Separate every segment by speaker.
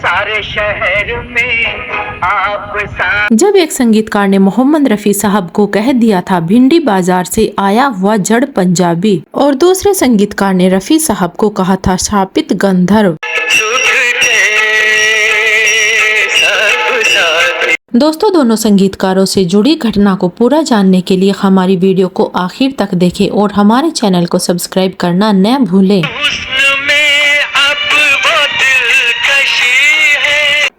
Speaker 1: सारे शहर में आप
Speaker 2: जब एक संगीतकार ने मोहम्मद रफी साहब को कह दिया था भिंडी बाजार से आया हुआ जड़ पंजाबी, और दूसरे संगीतकार ने रफी साहब को कहा था शापित गंधर्व। दोस्तों, दोनों संगीतकारों से जुड़ी घटना को पूरा जानने के लिए हमारी वीडियो को आखिर तक देखें और हमारे चैनल को सब्सक्राइब करना न भूलें।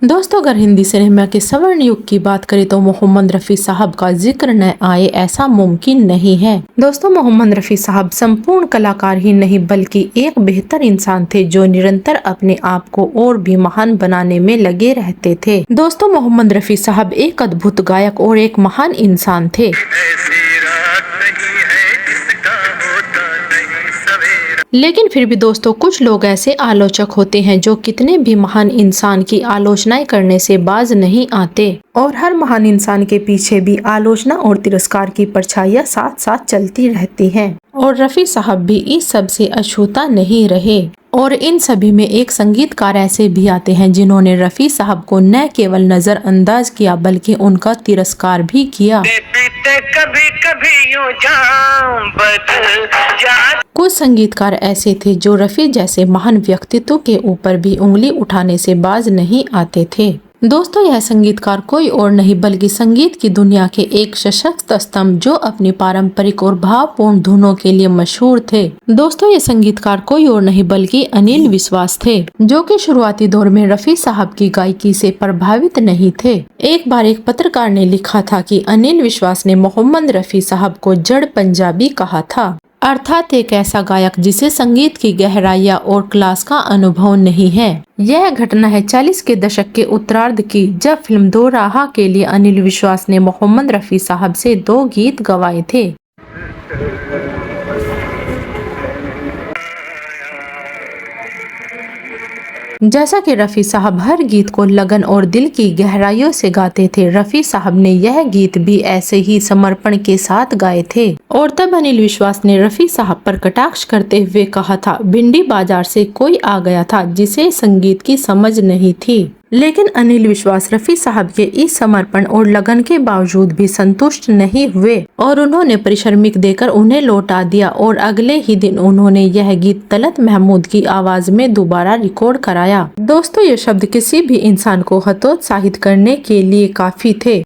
Speaker 2: दोस्तों, अगर हिंदी सिनेमा के स्वर्ण युग की बात करें तो मोहम्मद रफी साहब का जिक्र न आए ऐसा मुमकिन नहीं है। दोस्तों, मोहम्मद रफी साहब संपूर्ण कलाकार ही नहीं बल्कि एक बेहतर इंसान थे जो निरंतर अपने आप को और भी महान बनाने में लगे रहते थे। दोस्तों, मोहम्मद रफी साहब एक अद्भुत गायक और एक महान इंसान थे। लेकिन फिर भी दोस्तों, कुछ लोग ऐसे आलोचक होते हैं जो कितने भी महान इंसान की आलोचनाएं करने से बाज नहीं आते, और हर महान इंसान के पीछे भी आलोचना और तिरस्कार की परछाइयां साथ साथ चलती रहती हैं। और रफी साहब भी इस सब से अछूता नहीं रहे। और इन सभी में एक संगीतकार ऐसे भी आते हैं जिन्होंने रफी साहब को न केवल नजरअंदाज किया बल्कि उनका तिरस्कार भी किया।
Speaker 1: कभी कभी यूं जाम बदल जा।
Speaker 2: कुछ संगीतकार ऐसे थे जो रफी जैसे महान व्यक्तित्व के ऊपर भी उंगली उठाने से बाज नहीं आते थे। दोस्तों, यह संगीतकार कोई और नहीं बल्कि संगीत की दुनिया के एक सशक्त स्तंभ जो अपनी पारंपरिक और भावपूर्ण धुनों के लिए मशहूर थे। दोस्तों, ये संगीतकार कोई और नहीं बल्कि अनिल विश्वास थे, जो कि शुरुआती दौर में रफी साहब की गायकी से प्रभावित नहीं थे। एक बार एक पत्रकार ने लिखा था कि अनिल विश्वास ने मोहम्मद रफी साहब को जड़ पंजाबी कहा था, अर्थात एक ऐसा गायक जिसे संगीत की गहराइयाँ और क्लास का अनुभव नहीं है। यह घटना है 40 के दशक के उत्तरार्ध की, जब फिल्म दो राह के लिए अनिल विश्वास ने मोहम्मद रफी साहब से 2 गीत गवाए थे। जैसा कि रफी साहब हर गीत को लगन और दिल की गहराइयों से गाते थे, रफी साहब ने यह गीत भी ऐसे ही समर्पण के साथ गाए थे। और तब अनिल विश्वास ने रफी साहब पर कटाक्ष करते हुए कहा था, भिंडी बाजार से कोई आ गया था जिसे संगीत की समझ नहीं थी। लेकिन अनिल विश्वास रफी साहब के इस समर्पण और लगन के बावजूद भी संतुष्ट नहीं हुए और उन्होंने परिश्रमिक देकर उन्हें लौटा दिया, और अगले ही दिन उन्होंने यह गीत तलत महमूद की आवाज में दोबारा रिकॉर्ड कराया। दोस्तों, ये शब्द किसी भी इंसान को हतोत्साहित करने के लिए काफी थे।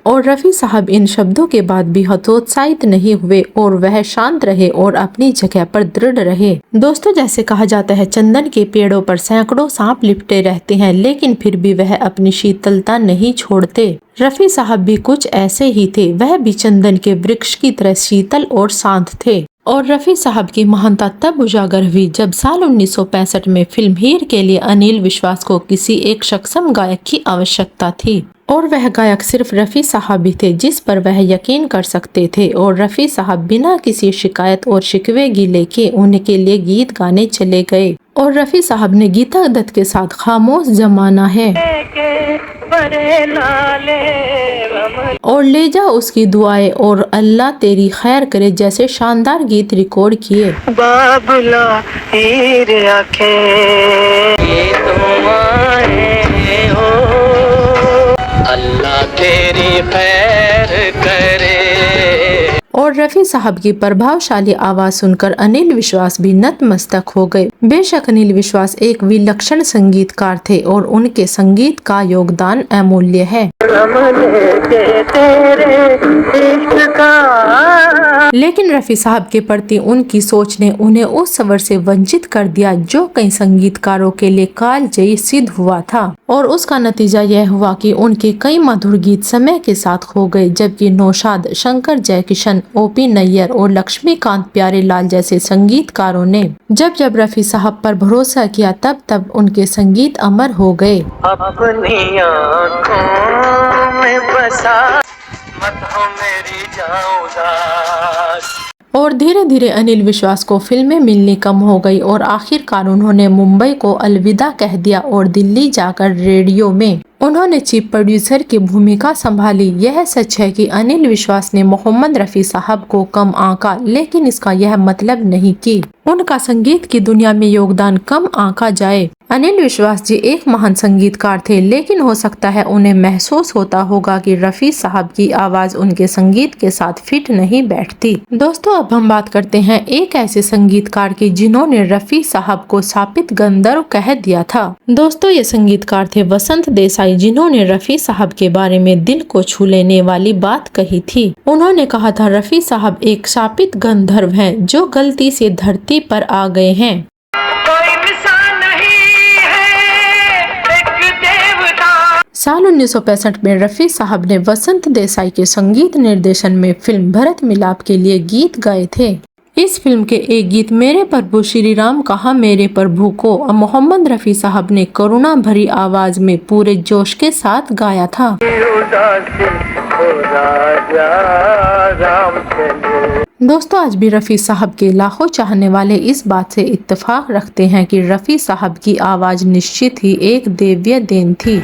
Speaker 2: और रफी साहब इन शब्दों के बाद भी हतोत्साहित नहीं हुए और वह शांत रहे और अपनी जगह पर दृढ़ रहे। दोस्तों, जैसे कहा जाता है चंदन के पेड़ों पर सैकड़ों सांप लिपटे रहते हैं लेकिन फिर भी वह अपनी शीतलता नहीं छोड़ते। रफी साहब भी कुछ ऐसे ही थे, वह भी चंदन के वृक्ष की तरह शीतल और शांत थे। और रफी साहब की महानता तब उजागर हुई जब साल 1965 में फिल्म हीर के लिए अनिल विश्वास को किसी एक सक्षम गायक की आवश्यकता थी, और वह गायक सिर्फ रफी साहब ही थे जिस पर वह यकीन कर सकते थे। और रफी साहब बिना किसी शिकायत और शिकवे गिले के उनके लिए गीत गाने चले गए। और रफी साहब ने गीता दत्त के साथ खामोश जमाना है और ले जा उसकी दुआएं और अल्लाह तेरी खैर करे जैसे शानदार गीत रिकॉर्ड किए।
Speaker 1: बाबुला हीर आंखें ये तुम्हारे हो, अल्लाह तेरी खैर करे।
Speaker 2: और रफी साहब की प्रभावशाली आवाज सुनकर अनिल विश्वास भी नतमस्तक हो गए। बेशक अनिल विश्वास एक विलक्षण संगीतकार थे और उनके संगीत का योगदान अमूल्य है, लेकिन रफी साहब के प्रति उनकी सोच ने उन्हें उस सवर से वंचित कर दिया जो कई संगीतकारों के लिए कालजयी सिद्ध हुआ था। और उसका नतीजा यह हुआ कि उनके कई मधुर गीत समय के साथ खो गए, जबकि नौशाद, शंकर जयकिशन, ओपी नैयर और लक्ष्मीकांत प्यारेलाल जैसे संगीतकारों ने जब जब रफी साहब पर भरोसा किया तब तब उनके संगीत अमर हो गए।
Speaker 1: अपनी आँखों में बसा मत हो मेरी जाऊं उदास।
Speaker 2: और धीरे धीरे अनिल विश्वास को फिल्में मिलनी कम हो गई और आखिरकार उन्होंने मुंबई को अलविदा कह दिया और दिल्ली जाकर रेडियो में उन्होंने चीफ प्रोड्यूसर की भूमिका संभाली। यह सच है कि अनिल विश्वास ने मोहम्मद रफ़ी साहब को कम आंका, लेकिन इसका यह मतलब नहीं कि उनका संगीत की दुनिया में योगदान कम आंका जाए। अनिल विश्वास जी एक महान संगीतकार थे, लेकिन हो सकता है उन्हें महसूस होता होगा कि रफ़ी साहब की आवाज उनके संगीत के साथ फिट नहीं बैठती। दोस्तों, अब हम बात करते हैं एक ऐसे संगीतकार की जिन्होंने रफ़ी साहब को शापित गंधर्व कह दिया था। दोस्तों, ये संगीतकार थे वसंत देसाई, जिन्होंने रफ़ी साहब के बारे में दिल को छू लेने वाली बात कही थी। उन्होंने कहा था, रफ़ी साहब एक शापित गंधर्व हैं जो गलती से धरती पर आ गए हैं। साल 1965 में रफ़ी साहब ने वसंत देसाई के संगीत निर्देशन में फिल्म भरत मिलाप के लिए गीत गाए थे। इस फिल्म के एक गीत मेरे प्रभु श्री राम कहा मेरे प्रभु को मोहम्मद रफ़ी साहब ने करुणा भरी आवाज में पूरे जोश के साथ गाया था। दोस्तों, आज भी रफ़ी साहब के लाखों चाहने वाले इस बात से इत्तेफाक रखते हैं कि रफ़ी साहब की आवाज निश्चित ही एक दैवीय देन थी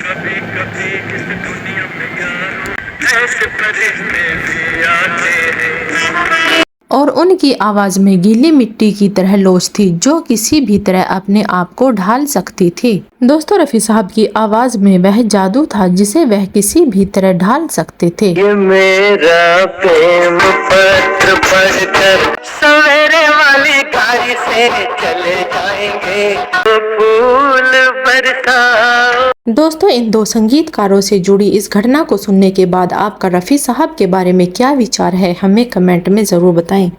Speaker 2: और उनकी आवाज में गीली मिट्टी की तरह लोच थी जो किसी भी तरह अपने आप को ढाल सकती थी। दोस्तों, रफ़ी साहब की आवाज में वह जादू था जिसे वह किसी भी तरह ढाल सकते थे।
Speaker 1: ये मेरा प्रेम पत्र पढ़कर सवेरे वाली गाड़ी से चले जाएंगे, तो फूल बरसाओ।
Speaker 2: दोस्तों, इन दो संगीतकारों से जुड़ी इस घटना को सुनने के बाद आपका रफ़ी साहब के बारे में क्या विचार है, हमें कमेंट में जरूर बताएं।